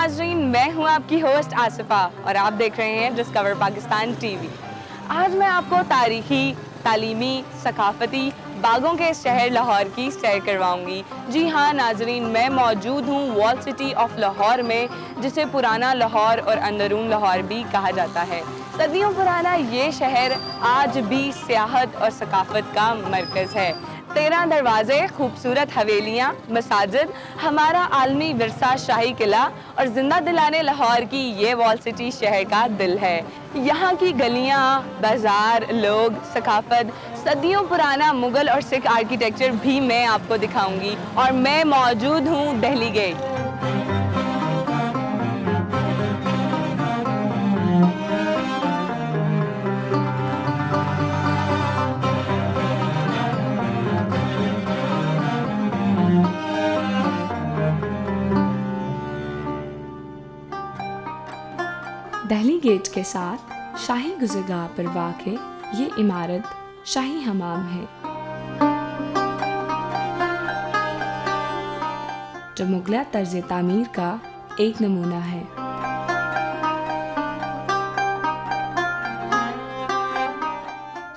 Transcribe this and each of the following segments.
नाजरीन, मैं हूं आपकी होस्ट आसिफा और आप देख रहे हैं डिस्कवर पाकिस्तान टीवी। आज मैं आपको तारीखी, तालीमी, सकाफती बागों के शहर लाहौर की सैर करवाऊंगी। जी हाँ नाजरीन, मैं मौजूद हूँ वॉल सिटी ऑफ लाहौर में, जिसे पुराना लाहौर और अंदरून लाहौर भी कहा जाता है। सदियों पुराना ये शहर आज भी सियाहत और सकाफत का मरकज़ है। 13 दरवाजे, खूबसूरत हवेलियाँ, मसाजिद, हमारा आलमी विरसा शाही किला और जिंदा दिलाने लाहौर की ये वॉल सिटी शहर का दिल है। यहाँ की गलियाँ, बाजार, लोग, सकाफत, सदियों पुराना मुगल और सिख आर्किटेक्चर भी मैं आपको दिखाऊंगी। और मैं मौजूद हूँ दिल्ली गेट। दिल्ली गेट के साथ शाही गुज़रगाह पर वाक़े ये इमारत शाही हमाम है, जो मुगला तर्ज तामीर का एक नमूना है।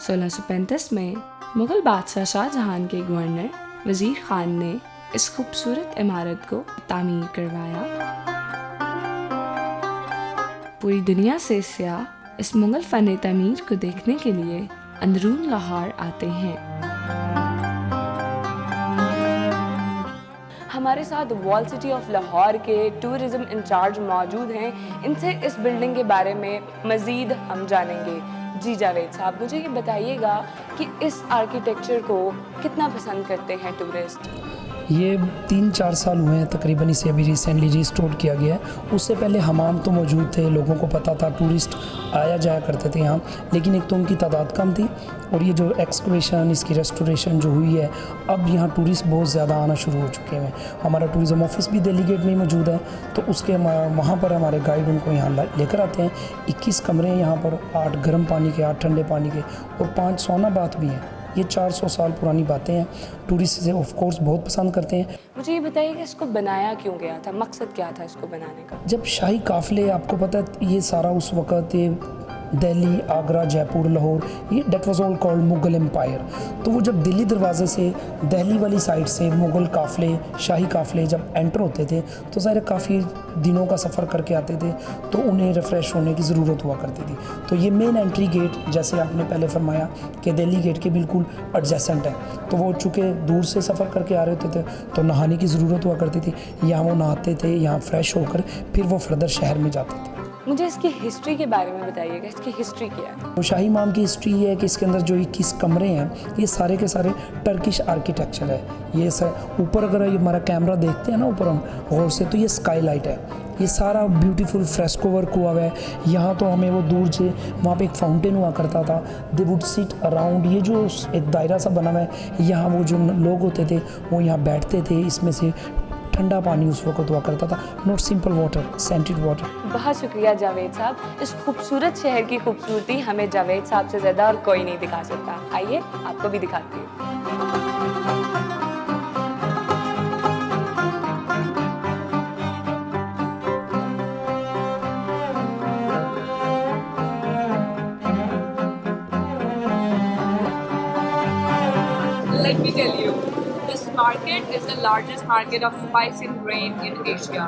(1635) में मुगल बादशाह शाहजहां के गवर्नर वज़ीर खान ने इस खूबसूरत इमारत को तामीर करवाया। पूरी दुनिया से सियाह इस मुगल फ़न तामीर को देखने के लिए अंदरून लाहौर आते हैं। हमारे साथ वॉल सिटी ऑफ लाहौर के टूरिज़्म इंचार्ज मौजूद हैं। इनसे इस बिल्डिंग के बारे में मज़ीद हम जानेंगे। जी जावेद साहब, मुझे ये बताइएगा कि इस आर्किटेक्चर को कितना पसंद करते हैं टूरिस्ट? ये 3-4 साल हुए हैं तकरीबन, इसे अभी रिसेंटली रिस्टोर किया गया है। उससे पहले हमाम तो मौजूद थे, लोगों को पता था, टूरिस्ट आया जाया करते थे यहाँ, लेकिन एक तो उनकी तादाद कम थी और ये जो एक्सकवेशन, इसकी रेस्टोरेशन जो हुई है, अब यहाँ टूरिस्ट बहुत ज़्यादा आना शुरू हो चुके हैं। हमारा टूरिज़म ऑफिस भी दिल्ली गेट में ही मौजूद है, तो उसके वहाँ पर हमारे गाइड उनको यहाँ लेकर आते हैं। 21 कमरे हैं यहाँ पर, 8 गर्म पानी के, 8 ठंडे पानी के और 5 सौना बाथ भी हैं। ये 400 साल पुरानी बातें हैं। टूरिस्ट इसे ऑफ कोर्स बहुत पसंद करते हैं। मुझे ये बताइए कि इसको बनाया क्यों गया था, मकसद क्या था इसको बनाने का? जब शाही काफ़िले, आपको पता है ये सारा उस वक़्त ये दिल्ली, आगरा, जयपुर, लाहौर, ये that was all called Mughal empire. तो वो जब दिल्ली दरवाजे से दिल्ली वाली साइड से मुगल काफ़िले, शाही काफ़िले जब एंटर होते थे तो सारे काफ़ी दिनों का सफ़र करके आते थे, तो उन्हें रिफ़्रेश होने की ज़रूरत हुआ करती थी। तो ये मेन एंट्री गेट, जैसे आपने पहले फरमाया कि दिल्ली गेट के बिल्कुल एडजेसेंट है, तो वो चूँकि दूर से सफ़र करके आ रहे होते थे तो नहाने की ज़रूरत हुआ करती थी। यहाँ वो नहाते थे, यहाँ फ्रेश होकर फिर वो फर्दर शहर में जाते थे। मुझे इसकी हिस्ट्री के बारे में बताइएगा, इसकी हिस्ट्री क्या है? तो शाही इमाम की हिस्ट्री ये है कि इसके अंदर जो 21 कमरे हैं ये सारे के सारे टर्किश आर्किटेक्चर है। ये सर ऊपर अगर ये हमारा कैमरा देखते हैं ना ऊपर हम गौर से, तो ये स्काईलाइट है। ये सारा ब्यूटीफुल फ्रेस्को वर्क हुआ है। यहाँ तो हमें वो दूर से वहाँ पे एक फाउंटेन हुआ करता था, दे वुड सिट अराउंड, ये जो एक दायरा सा बना हुआ है, यहाँ वो जो लोग होते थे वो यहाँ बैठते थे, इसमें से ठंडा पानी उस वक्त हुआ करता था, not simple water, scented water. बहुत शुक्रिया जावेद साहब। इस खूबसूरत शहर की खूबसूरती हमें जावेद साहब से ज़्यादा और कोई नहीं दिखा सकता। आइए आपको भी दिखाती हूँ। Let me tell you, this market is the largest market of spice and grain in Asia.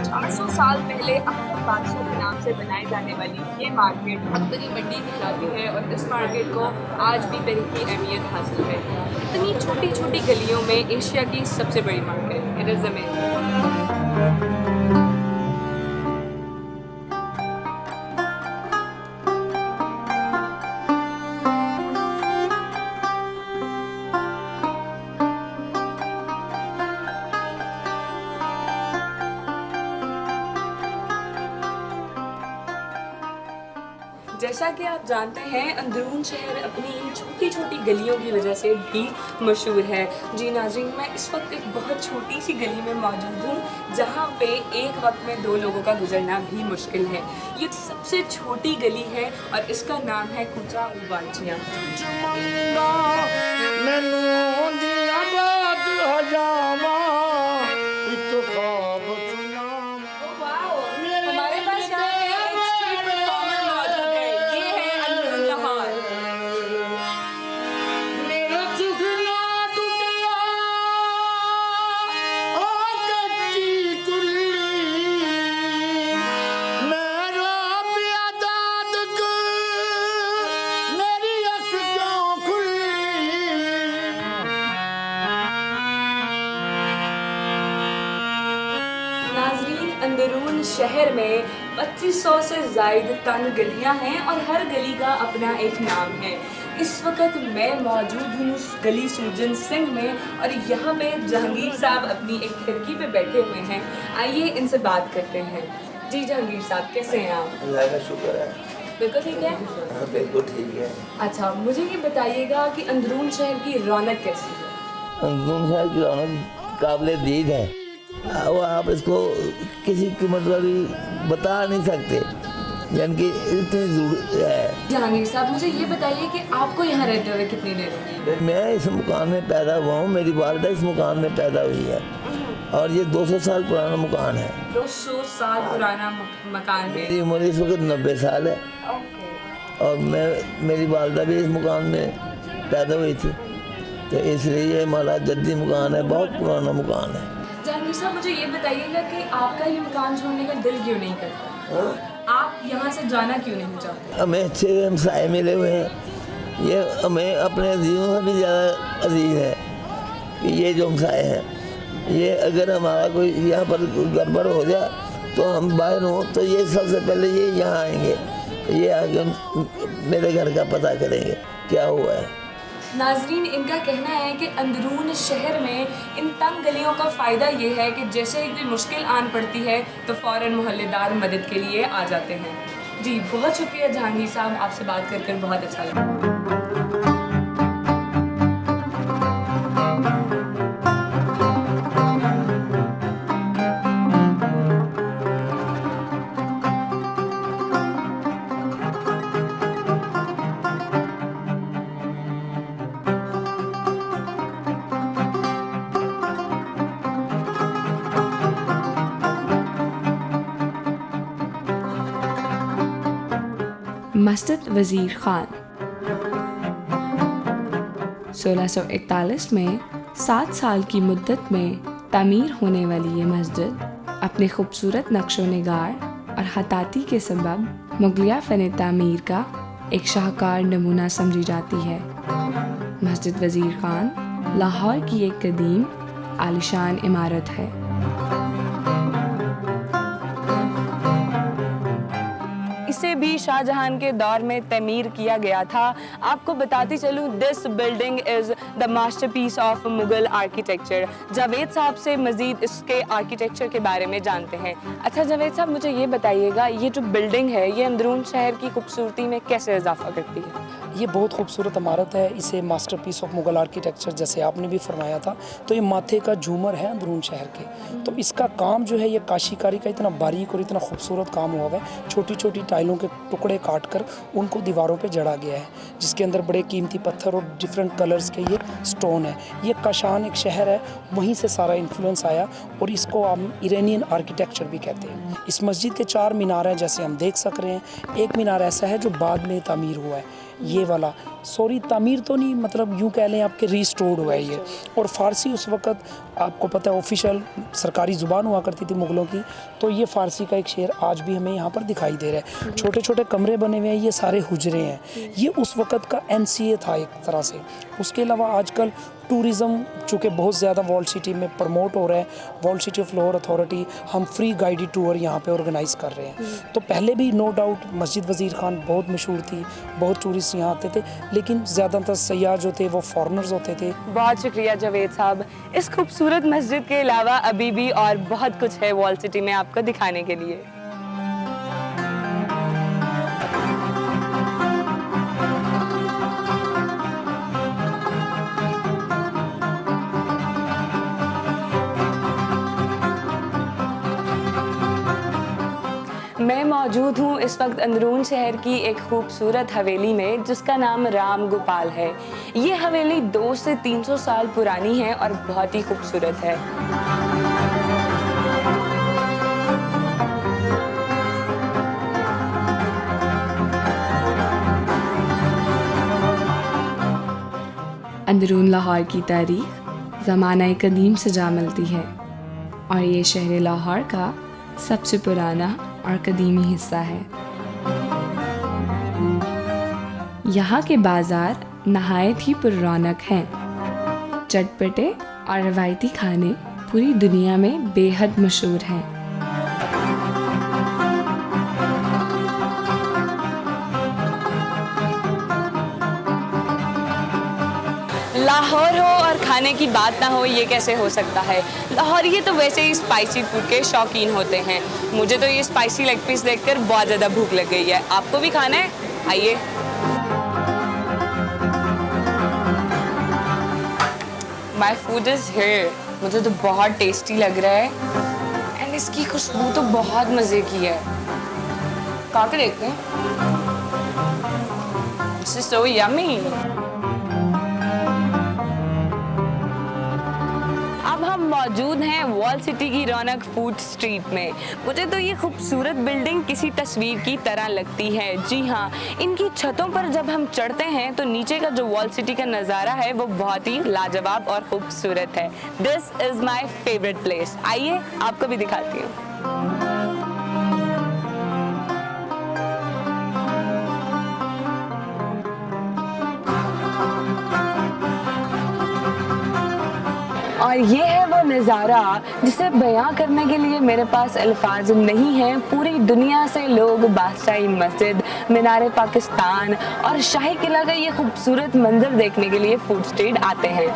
400 साल पहले अहमद बादशाह के नाम से बनाई जाने वाली ये मार्केट अब तक मंडी की जाती है और इस मार्केट को आज भी बड़ी की अहमियत हासिल है। इतनी छोटी छोटी गलियों में एशिया की सबसे बड़ी मार्केट, इट इज़ अमेजिंग। जैसा कि आप जानते हैं, अंदरून शहर अपनी इन छोटी छोटी गलियों की वजह से भी मशहूर है। जी नाज़रीन, मैं इस वक्त एक बहुत छोटी सी गली में मौजूद हूँ जहाँ पे एक वक्त में 2 लोगों का गुजरना भी मुश्किल है। ये सबसे छोटी गली है और इसका नाम है कूचा उबालचियाँ। अंदरून शहर में 2500 से ज़ायद तंग गलियां हैं और हर गली का अपना एक नाम है। इस वक्त मैं मौजूद हूँ गली सूजन सिंह में और यहाँ पे जहांगीर साहब अपनी एक खिड़की पे बैठे हुए हैं। आइए इनसे बात करते हैं। जी जहांगीर साहब, कैसे हैं आप? अल्लाह का शुक्र है। बिल्कुल ठीक है। हाँ, बिल्कुल ठीक है। अच्छा, मुझे ये बताइएगा कि अंदरून शहर की रौनक कैसी है? अंदरून शहर की रौनक काबिल दीद है। वो आप इसको किसी की मतलब बता नहीं सकते, यानी कि इतनी दूर है। जहांगीर साहब, मुझे ये बताइए कि आपको यहाँ रहते हुए कितनी देर हो गई? मैं इस मकान में पैदा हुआ हूँ, मेरी वालदा इस मकान में पैदा हुई है और ये 200 साल पुराना मकान है। 200 साल पुराना मकान है। मेरी उम्र इस वक्त 90 साल है ओके। और मेरी वालदा भी इस मकान में पैदा हुई थी, तो इसलिए ये हमारा जद्दी मकान है, बहुत पुराना मकान है। जहांगीर साहब, मुझे ये बताइएगा कि आपका ये मकान छोड़ने का दिल क्यों नहीं करता? आप यहाँ से जाना क्यों नहीं चाहते? हमें अच्छे हमसाए मिले हुए हैं, ये हमें अपने अजीज़ों से भी ज़्यादा अजीज़ है कि ये जो हमसाए हैं, ये अगर हमारा कोई यहाँ पर गड़बड़ हो जाए तो हम बाहर हों तो ये सबसे पहले ये यहाँ आएंगे, ये आगे मेरे घर का पता करेंगे क्या हुआ है। नाजरीन, इनका कहना है कि अंदरून शहर में इन तंग गलियों का फ़ायदा ये है कि जैसे ही कोई मुश्किल आन पड़ती है तो फ़ौरन मोहल्लेदार मदद के लिए आ जाते हैं। जी बहुत शुक्रिया जहांगीर साहब, आपसे बात कर बहुत अच्छा लगा। मस्जिद वज़ीर ख़ान 1641 में 7 साल की मुद्दत में तामीर होने वाली ये मस्जिद अपने खूबसूरत नक्शो निगार और हताती के सबब मुगलिया फ़न तामीर का एक शाहकार नमूना समझी जाती है। मस्जिद वज़ीर ख़ान लाहौर की एक कदीम आलिशान इमारत है। इसे भी शाहजहां के दौर में तमीर किया गया था। आपको बताती चलूँ, this building is the masterpiece of Mughal architecture. Javed साहब से मज़ीद इसके आर्किटेक्चर के बारे में जानते हैं। अच्छा जावेद साहब, मुझे ये बताइएगा, ये जो बिल्डिंग है ये अंदरून शहर की खूबसूरती में कैसे इजाफा करती है? ये बहुत खूबसूरत इमारत है। इसे मास्टरपीस ऑफ मुगल आर्किटेक्चर जैसे आपने भी फरमाया था, तो ये माथे का झूमर है अंदरून शहर के। तो इसका काम जो है ये काशीकारी का इतना बारीक और इतना खूबसूरत काम हुआ है। छोटी छोटी टाइलों के टुकड़े काट कर उनको दीवारों पे जड़ा गया है, जिसके अंदर बड़े कीमती पत्थर और डिफरेंट कलर्स के ये स्टोन है। ये काशान एक शहर है, वहीं से सारा इन्फ्लुएंस आया और इसको हम इरानियन आर्किटेक्चर भी कहते हैं। इस मस्जिद के 4 मीनार हैं, जैसे हम देख सक रहे हैं। एक मीनार ऐसा है जो बाद में तामीर हुआ है, ये वाला, सॉरी तामीर तो नहीं, मतलब यूँ कह लें आपके रिस्टोर्ड हुआ है ये। और फ़ारसी उस वक़्त आपको पता है ऑफिशियल सरकारी ज़ुबान हुआ करती थी मुग़लों की, तो ये फ़ारसी का एक शेर आज भी हमें यहाँ पर दिखाई दे रहा है। छोटे छोटे कमरे बने हुए हैं, ये सारे हुजरे हैं। ये उस वक़्त का NCA था एक तरह से। उसके अलावा आजकल टूरिज़म चूँकि बहुत ज़्यादा वर्ल्ड सिटी में प्रमोट हो रहा है, world city of Lahore authority, हम फ्री गाइडेड टूर यहाँ पे ऑर्गेनाइज़ कर रहे हैं। तो पहले भी नो डाउट मस्जिद वज़ीर ख़ान बहुत मशहूर थी, बहुत टूरिस्ट यहाँ आते थे, लेकिन ज़्यादातर सयाह जो थे वो फॉरेनर्स होते थे। बहुत शुक्रिया जावेद साहब। इस खूबसूरत मस्जिद के अलावा अभी भी और बहुत कुछ है वॉल सिटी में आपको दिखाने के लिए। मैं मौजूद हूँ इस वक्त अंदरून शहर की एक खूबसूरत हवेली में, जिसका नाम राम गोपाल है। ये हवेली 200 से 300 साल पुरानी है और बहुत ही खूबसूरत है। अंदरून लाहौर की तारीख ज़माना कदीम से जा मिलती है और ये शहर लाहौर का सबसे पुराना और कदीमी हिस्सा है। यहाँ के बाज़ार नहायत ही पुररौनक हैं। चटपटे और रवायती खाने पूरी दुनिया में बेहद मशहूर हैं। खाने की बात ना हो ये कैसे हो सकता है। लाहौरी तो वैसे ही स्पाइसी फूड के शौकीन होते हैं। मुझे तो ये स्पाइसी लेग पीस देखकर बहुत ज़्यादा भूख लग गई है। आपको भी खाना है? आइए। My food is here. मुझे तो बहुत टेस्टी लग रहा है एंड इसकी खुशबू तो बहुत मज़े की है। खा के देखते हैं। This is so yummy. अब हम मौजूद हैं वॉल सिटी की रौनक फूड स्ट्रीट में। मुझे तो ये खूबसूरत बिल्डिंग किसी तस्वीर की तरह लगती है। जी हाँ, इनकी छतों पर जब हम चढ़ते हैं तो नीचे का जो वॉल सिटी का नज़ारा है वो बहुत ही लाजवाब और खूबसूरत है। This is my favourite place. आइए आपको भी दिखाती हूँ। और ये है वो नज़ारा जिसे बयां करने के लिए मेरे पास अल्फाज नहीं हैं। पूरी दुनिया से लोग बादशाही मस्जिद, मीनार पाकिस्तान और शाही किला का ये खूबसूरत मंजर देखने के लिए फूड स्ट्रीट आते हैं।